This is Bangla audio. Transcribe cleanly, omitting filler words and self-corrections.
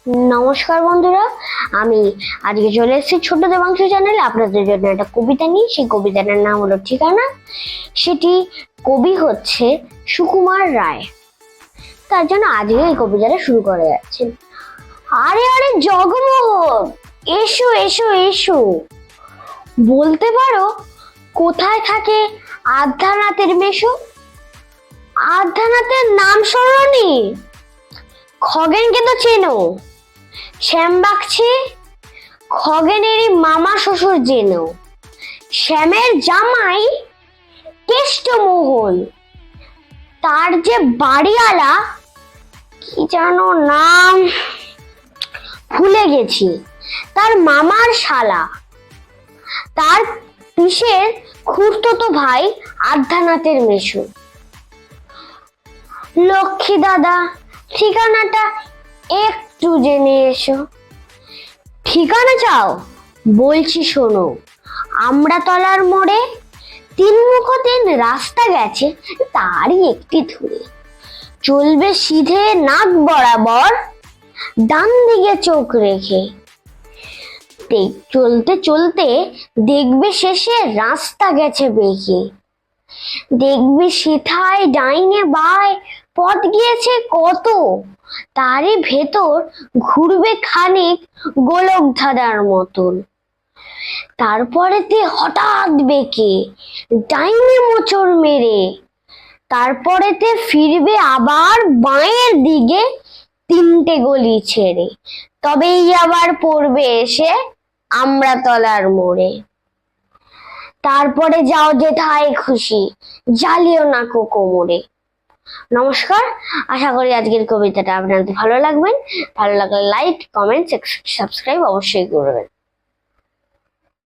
নমস্কার বন্ধুরা, আমি আজকে চলে এসেছি ছোট দেবাংশু চ্যানেলে আপনাদের জন্য একটা কবিতা নিয়ে। সেই কবিতাটার নাম হলো ঠিকানা। সেটি কবি হচ্ছে সুকুমার রায়। তার জন্য আজকে এই কবিতাটা শুরু করে যাচ্ছেন। আরে আরে জগমোহন, এসো এসো এসো, বলতে পারো কোথায় থাকে আদ্যানাথের মেশো? আদ্যানাথের নাম শোনোনি? খগেনকে তো চেনো, শ্যামবাগছি খগেনেরই মামা শ্বশুর যেন। শ্যামের জামাই কেষ্টমোহন, তার যে বাড়িওয়ালা কি যেন নাম ভুলে গেছি, তার মামার শালা, তার পিসের খুড়তুতো ভাই আদ্যানাথের মেশো। লক্ষ্মী দাদা, ঠিকানাটা একটু জেনে এসো। ঠিকানা চাও? বলছি শোনো। আমড়াতলার মোড়ে তিনমুখতেন রাস্তা গেছে, তারই একটি ধরে চলবে সিধে নাক বরাবর, ডান দিকে চোখ রেখে। চলতে চলতে দেখবে শেষে রাস্তা গেছে বেঁকে। দেখবে সেথায় ডাইনে বায় পথ গিয়েছে কত, তারই ভেতর ঘুরবে খানিক গোলক ধাঁধার মতন। তারপরেতে হঠাৎ বেঁকে ডাইনে মোচড় মেরে, তারপরেতে ফিরবে আবার বাঁয়ের দিকে তিনটে গলি ছেড়ে, তবেই আবার পড়বে এসে আমড়াতলার মোড়ে। তারপরে যাও যেথায় খুশি, জ্বালিও না কোমরে। নমস্কার, আশা করি আজকের কবিতাটা আপনাদের ভালো লাগবে। ভালো লাগলে লাইক, কমেন্ট, সাবস্ক্রাইব অবশ্যই করবেন।